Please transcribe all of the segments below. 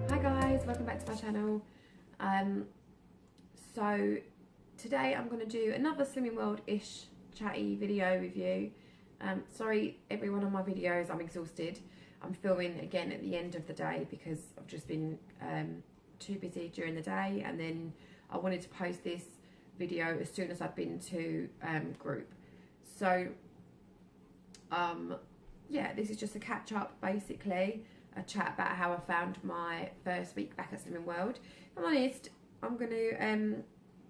Hi guys, welcome back to my channel. So today I'm going to do another Slimming World-ish chatty video with you. Sorry everyone on my videos, I'm exhausted. I'm filming again at the end of the day because I've just been too busy during the day, and then I wanted to post this video as soon as I'd been to group. So yeah, this is just a catch up, basically a chat about how I found my first week back at Slimming World. If I'm honest, I'm going to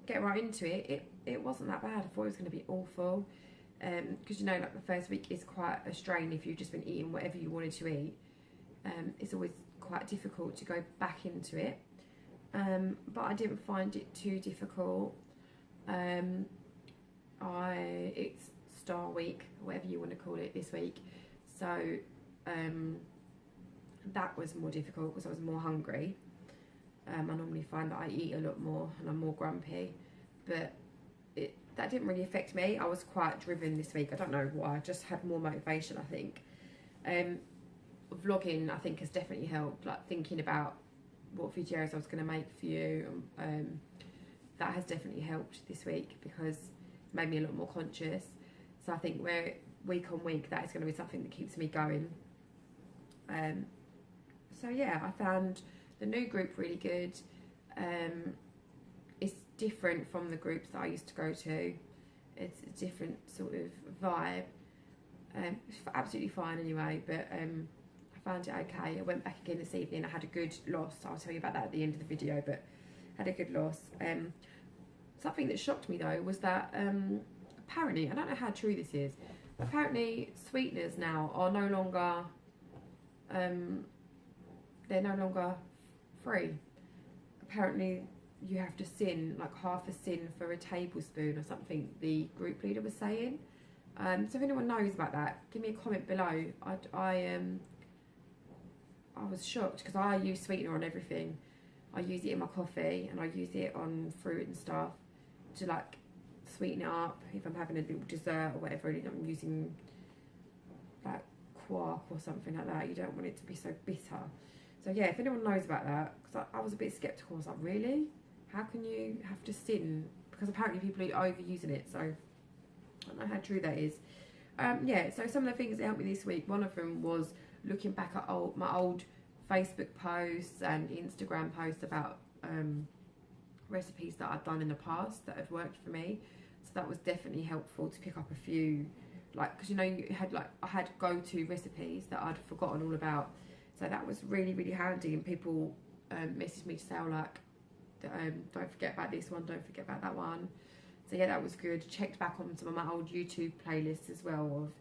get right into it. It wasn't that bad. I thought it was going to be awful, because you know, like, the first week is quite a strain if you've just been eating whatever you wanted to eat. It's always quite difficult to go back into it, but I didn't find it too difficult. It's Star Week, whatever you want to call it, this week, so that was more difficult because I was more hungry. I normally find that I eat a lot more and I'm more grumpy, but that didn't really affect me. I was quite driven this week. I don't know why, I just had more motivation, I think. Vlogging, I think, has definitely helped, like thinking about what videos I was going to make for you. That has definitely helped this week because it made me a lot more conscious. So I think week on week, that is going to be something that keeps me going. So yeah, I found the new group really good. It's different from the groups that I used to go to. It's a different sort of vibe. It's absolutely fine anyway, but I found it okay. I went back again this evening. I had a good loss. I'll tell you about that at the end of the video, but had a good loss. Something that shocked me though was that apparently, I don't know how true this is, apparently sweeteners now are no longer they're no longer free. Apparently you have to sin like half a sin for a tablespoon or something, the group leader was saying. So if anyone knows about that, give me a comment below. I was shocked because I use sweetener on everything. I use it in my coffee and I use it on fruit and stuff to like sweeten it up if I'm having a little dessert or whatever. I'm using like quark or something like that. You don't want it to be so bitter. So yeah, if anyone knows about that, because I was a bit sceptical. I was like, really? How can you have to sin? Because apparently people are overusing it. So I don't know how true that is. Yeah, so some of the things that helped me this week, one of them was looking back at my old Facebook posts and Instagram posts about recipes that I've done in the past that have worked for me. So that was definitely helpful to pick up a few, like, because you know, you had like, I had go-to recipes that I'd forgotten all about. So that was really, really handy, and people messaged me to say, oh, like, don't forget about this one, don't forget about that one. So yeah, that was good. Checked back on some of my old YouTube playlists as well of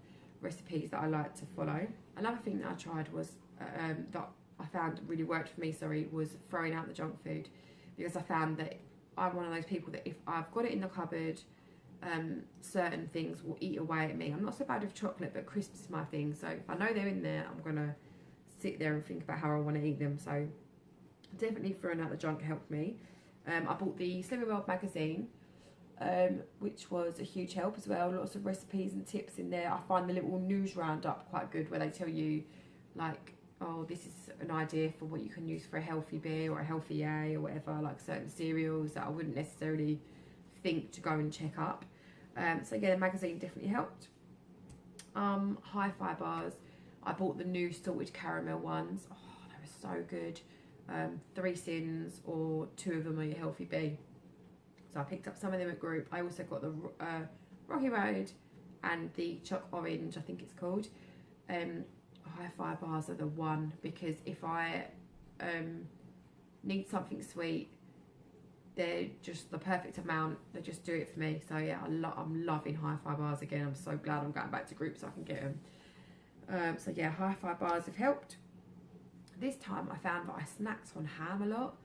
recipes that I like to follow. Another thing that I tried was, that I found really worked for me, was throwing out the junk food. Because I found that I'm one of those people that if I've got it in the cupboard, certain things will eat away at me. I'm not so bad with chocolate, but crisps is my thing. So if I know they're in there, I'm going to sit there and think about how I want to eat them. So definitely throwing out the junk helped me. I bought the Slimming World magazine, which was a huge help as well. Lots of recipes and tips in there. I find the little news roundup quite good, where they tell you, like, oh, this is an idea for what you can use for a healthy beer or a healthy A or whatever, like certain cereals that I wouldn't necessarily think to go and check up. So yeah, the magazine definitely helped. Hi-Fi bars. I bought the new salted caramel ones. Oh, they were so good. 3 sins or 2 of them are your healthy B. So I picked up some of them at group. I also got the Rocky Road and the Choc Orange, I think it's called. Hi-Fi bars are the one, because if I need something sweet, they're just the perfect amount. They just do it for me. So yeah, I'm loving Hi-Fi bars again. I'm so glad I'm going back to group so I can get them. So yeah, Hi-Fi bars have helped. This time I found that I snacked on ham a lot.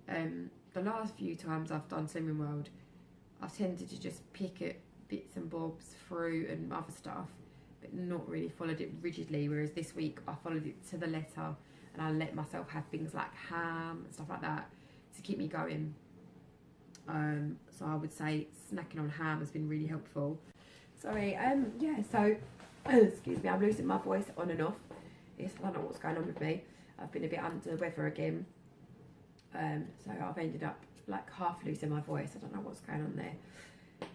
The last few times I've done Slimming World, I've tended to just pick at bits and bobs, fruit and other stuff, but not really followed it rigidly. Whereas this week I followed it to the letter, and I let myself have things like ham and stuff like that to keep me going. So I would say snacking on ham has been really helpful. Sorry, yeah, so excuse me, I'm losing my voice on and off. this. I don't know what's going on with me. I've been a bit under the weather again. So I've ended up like half losing my voice. I don't know what's going on there.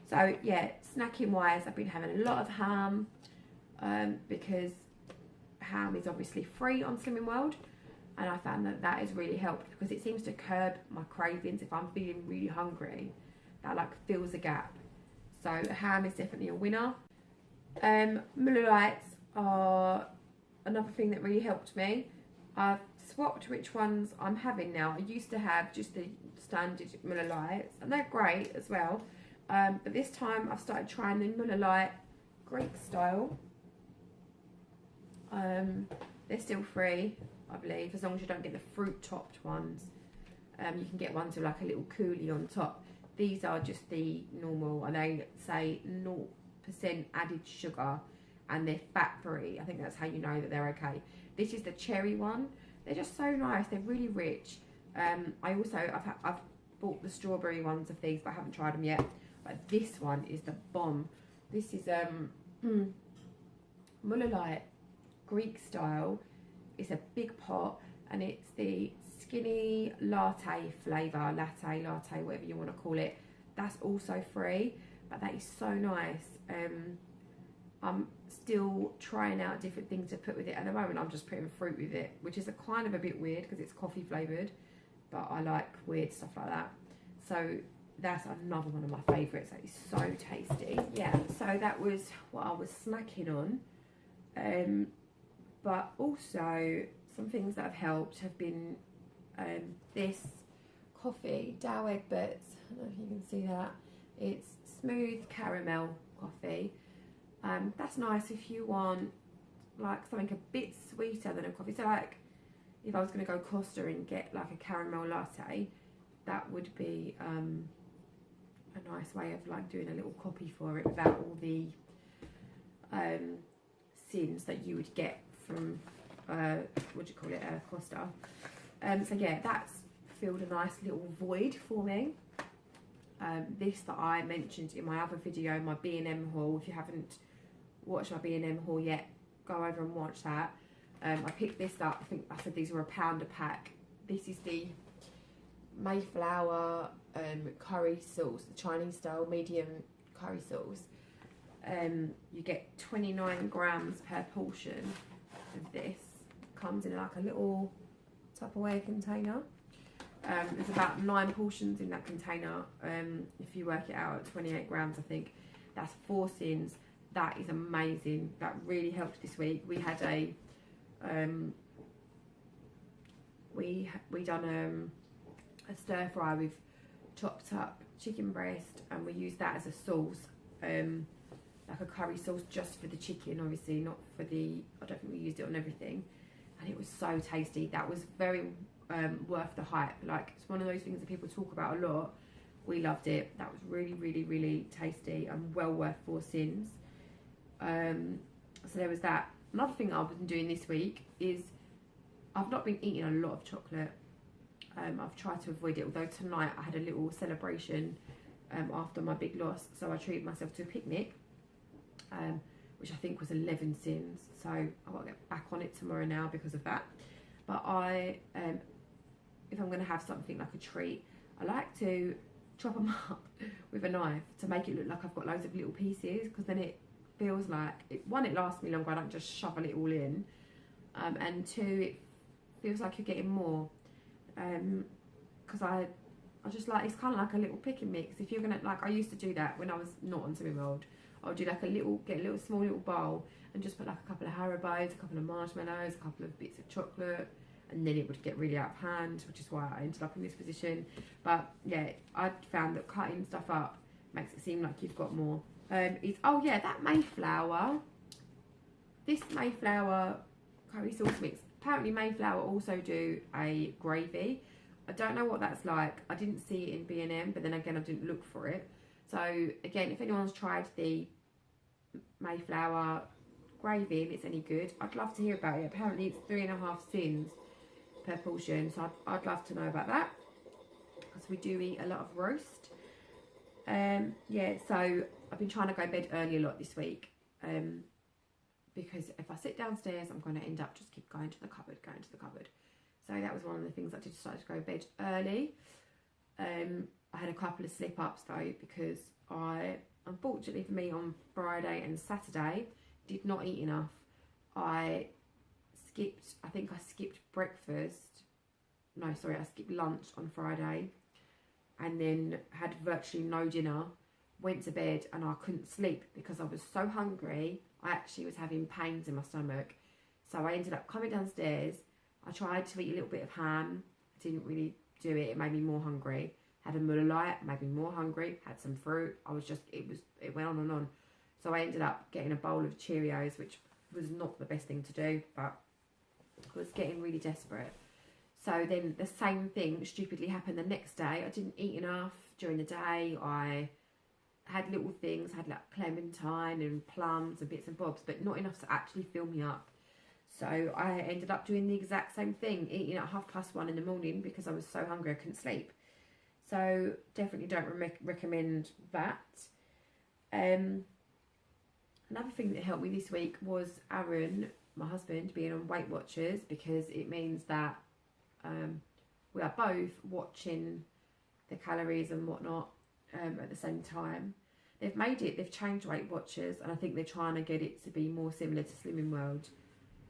So yeah, snacking wise, I've been having a lot of ham because ham is obviously free on Slimming World, and I found that that has really helped because it seems to curb my cravings. If I'm feeling really hungry, that like fills a gap. So ham is definitely a winner. Muller lights are another thing that really helped me. I've swapped which ones I'm having now. I used to have just the standard Muller lights, and they're great as well. But this time I've started trying the Muller light Greek style. They're still free, I believe, as long as you don't get the fruit topped ones. You can get ones with like a little coulis on top. These are just the normal, and they say 0% added sugar, and they're fat free. I think that's how you know that they're okay. This is the cherry one. They're just so nice. They're really rich. I've bought the strawberry ones of these, but I haven't tried them yet. But this one is the bomb. This is Muller light Greek style. It's a big pot, and it's the skinny latte flavour, latte, whatever you want to call it. That's also free, but that is so nice. I'm still trying out different things to put with it. At the moment, I'm just putting fruit with it, which is a kind of a bit weird because it's coffee flavoured, but I like weird stuff like that. So that's another one of my favourites. That is so tasty. Yeah, so that was what I was snacking on. But also some things that have helped have been this coffee, Dow Egberts. I don't know if you can see that. It's smooth caramel coffee. That's nice if you want like something a bit sweeter than a coffee. So like if I was going to go Costa and get like a caramel latte, that would be a nice way of like doing a little copy for it without all the sins that you would get from Costa. So yeah, that's filled a nice little void for me. This that I mentioned in my other video, my B&M haul. If you haven't watched my B&M haul yet, go over and watch that. I picked this up. I think I said these were £1 a pack. This is the Mayflower curry sauce, the Chinese style medium curry sauce. You get 29 grams per portion of this. Comes in like a little Tupperware container. There's about 9 portions in that container. If you work it out at 28 grams, I think that's 4 sins. That is amazing. That really helped this week. We had a we done a stir fry with chopped up chicken breast, and we used that as a sauce, like a curry sauce just for the chicken, obviously not for the. I don't think we used it on everything, and it was so tasty. That was very worth the hype. Like, it's one of those things that people talk about a lot. We loved it. That was really, really, really tasty and well worth 4 sins. So there was that. Another thing I've been doing this week is I've not been eating a lot of chocolate. I've tried to avoid it, although tonight I had a little celebration after my big loss, so I treated myself to a picnic, which I think was 11 sins, so I've got to get back on it tomorrow now because of that. But if I'm going to have something like a treat, I like to chop them up with a knife to make it look like I've got loads of little pieces, because then it feels like, it lasts me longer. I don't just shovel it all in, and 2, it feels like you're getting more, because I just like, it's kind of like a little pick and mix. If you're gonna, like, I used to do that when I was not on Slimming World. I would do like get a little small little bowl and just put like a couple of Haribos, a couple of marshmallows, a couple of bits of chocolate, and then it would get really out of hand, which is why I ended up in this position. But yeah, I found that cutting stuff up makes it seem like you've got more. Oh yeah, that Mayflower, this Mayflower curry sauce mix. Apparently Mayflower also do a gravy. I don't know what that's like. I didn't see it in B&M, but then again, I didn't look for it. So again, if anyone's tried the Mayflower gravy and it's any good, I'd love to hear about it. Apparently it's 3.5 sins per portion, so I'd love to know about that, because we do eat a lot of roast. Yeah, so I've been trying to go to bed early a lot this week, because if I sit downstairs, I'm going to end up just keep going to the cupboard. So that was one of the things I did, decide to go to bed early. I had a couple of slip-ups though, because unfortunately for me, on Friday and Saturday, did not eat enough. I think I skipped breakfast. No, sorry, I skipped lunch on Friday, and then had virtually no dinner. Went to bed and I couldn't sleep because I was so hungry. I actually was having pains in my stomach. So I ended up coming downstairs. I tried to eat a little bit of ham. Didn't really do it. It made me more hungry. Had a Muller Lite, made me more hungry. Had some fruit. It went on and on. So I ended up getting a bowl of Cheerios, which was not the best thing to do, but I was getting really desperate. So then the same thing stupidly happened the next day. I didn't eat enough during the day. I had little things, had like clementine and plums and bits and bobs, but not enough to actually fill me up. So I ended up doing the exact same thing, eating at 1:30 in the morning because I was so hungry I couldn't sleep. So definitely don't recommend that. Another thing that helped me this week was Aaron, my husband, being on Weight Watchers, because it means that we are both watching the calories and whatnot at the same time. They've changed Weight Watchers, and I think they're trying to get it to be more similar to Slimming World.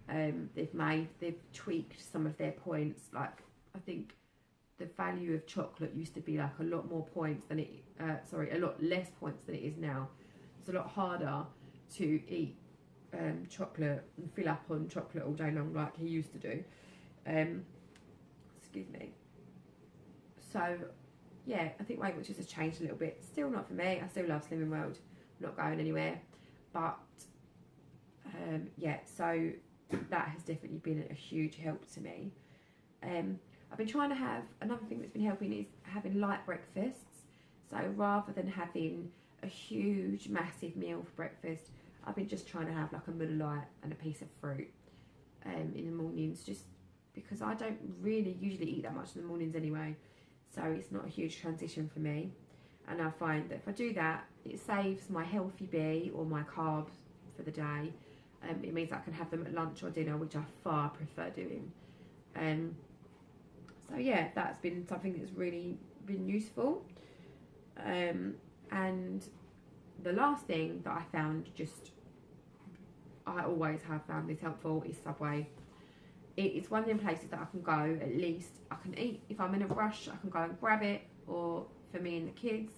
They've tweaked some of their points. Like, I think the value of chocolate used to be like a lot more points than a lot less points than it is now. It's a lot harder to eat chocolate and fill up on chocolate all day long like he used to do. Excuse me. So yeah, I think Weight Watchers has changed a little bit. Still not for me. I still love Slimming World. I'm not going anywhere. But yeah, so that has definitely been a huge help to me. I've been trying to have, another thing that's been helping is having light breakfasts. So rather than having a huge, massive meal for breakfast, I've been just trying to have like a Muller Lite and a piece of fruit in the mornings, just because I don't really usually eat that much in the mornings anyway. So it's not a huge transition for me. And I find that if I do that, it saves my healthy bee or my carbs for the day. It means I can have them at lunch or dinner, which I far prefer doing. So yeah, that's been something that's really been useful. And the last thing that I found, I always have found this helpful, is Subway. It's one of them places that I can go, at least I can eat. If I'm in a rush, I can go and grab it, or for me and the kids,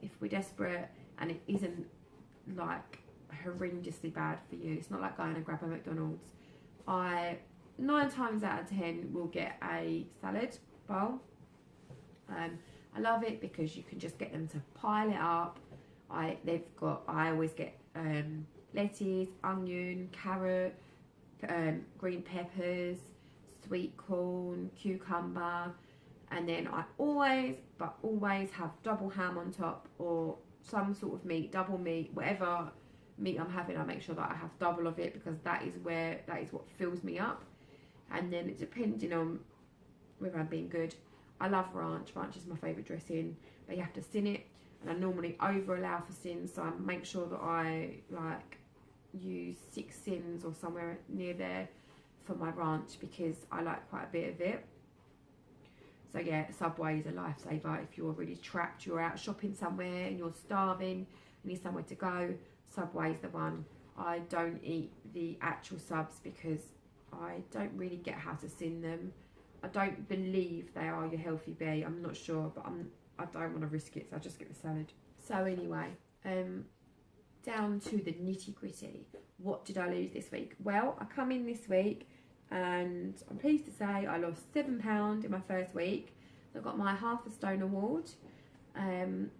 if we're desperate, and it isn't like horrendously bad for you. It's not like going and grab a McDonald's. I 9 times out of 10 will get a salad bowl. I love it because you can just get them to pile it up. I always get lettuce, onion, carrot, green peppers, sweet corn, cucumber, and then I always have double ham on top, or some sort of meat, double meat, whatever meat I'm having, I make sure that I have double of it, because that is what fills me up. And then it's depending on whether I'm being good. I love ranch. Ranch is my favourite dressing, but you have to sin it, and I normally over allow for sins, so I make sure that I use 6 sins or somewhere near there for my ranch, because I like quite a bit of it. So yeah, Subway is a lifesaver if you're really trapped, you're out shopping somewhere and you're starving, you need somewhere to go. Subway's the one. I don't eat the actual subs because I don't really get how to sin them. I don't believe they are your healthy bee. I'm not sure, but I don't want to risk it, so I just get the salad. So anyway, down to the nitty gritty. What did I lose this week? Well, I come in this week and I'm pleased to say I lost 7 pounds in my first week. So I got my half a stone award. And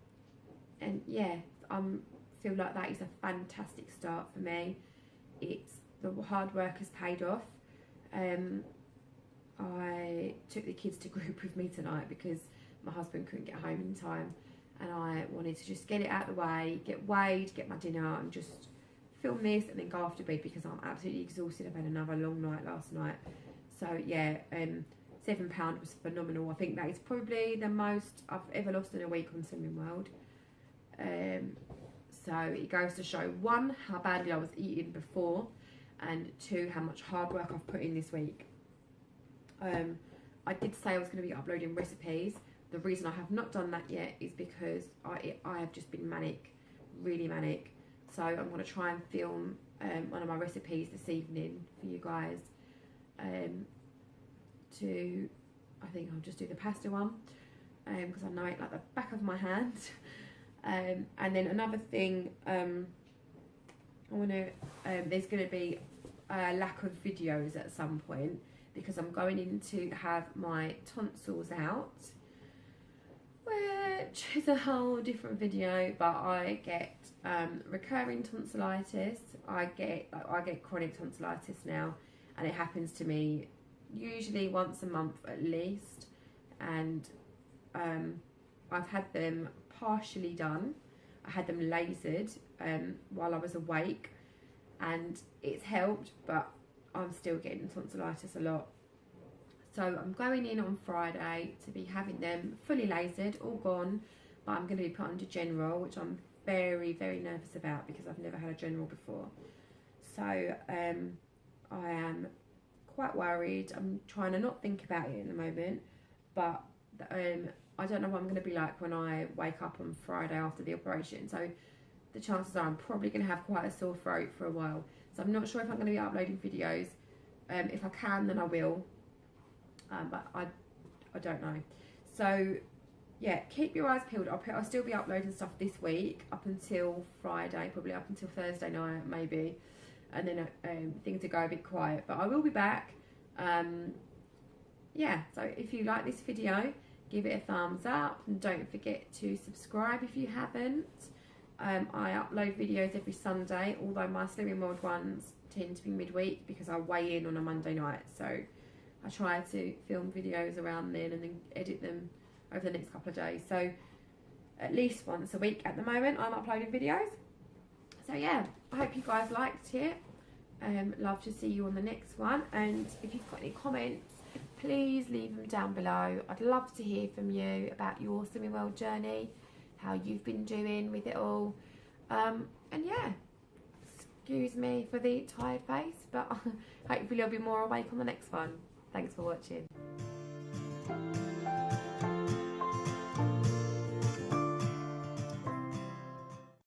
yeah, I feel like that is a fantastic start for me. The hard work has paid off. I took the kids to group with me tonight because my husband couldn't get home in time, and I wanted to just get it out of the way, get weighed, get my dinner, and just film this and then go off to bed because I'm absolutely exhausted. I've had another long night last night. So yeah, £7 was phenomenal. I think that is probably the most I've ever lost in a week on Slimming World. So it goes to show, one, how badly I was eating before, and 2, how much hard work I've put in this week. I did say I was going to be uploading recipes. The reason I have not done that yet is because I have just been manic, really manic. So I'm going to try and film one of my recipes this evening for you guys. I think I'll just do the pasta one because I know it like the back of my hand. And then another thing, there's going to be a lack of videos at some point because I'm going in to have my tonsils out, which is a whole different video. But I get recurring tonsillitis. I get chronic tonsillitis now, and it happens to me usually once a month at least. And I've had them partially done. I had them lasered while I was awake, and it's helped, but I'm still getting tonsillitis a lot. So I'm going in on Friday to be having them fully lasered, all gone, but I'm going to be put under general, which I'm very, very nervous about because I've never had a general before. So I am quite worried. I'm trying to not think about it at the moment, but I don't know what I'm going to be like when I wake up on Friday after the operation. So the chances are I'm probably going to have quite a sore throat for a while. So I'm not sure if I'm going to be uploading videos. If I can, then I will. But I don't know. So yeah, keep your eyes peeled. I'll still be uploading stuff this week up until Friday, probably up until Thursday night maybe. And then things will go a bit quiet. But I will be back. Yeah, so if you like this video, give it a thumbs up. And don't forget to subscribe if you haven't. I upload videos every Sunday, although my Slimming World ones tend to be midweek because I weigh in on a Monday night. So I try to film videos around then and then edit them over the next couple of days. So at least once a week at the moment I'm uploading videos. So yeah, I hope you guys liked it. Love to see you on the next one. And if you've got any comments, please leave them down below. I'd love to hear from you about your Slimming World journey, how you've been doing with it all. And yeah, excuse me for the tired face, but hopefully I'll be more awake on the next one. Thanks for watching.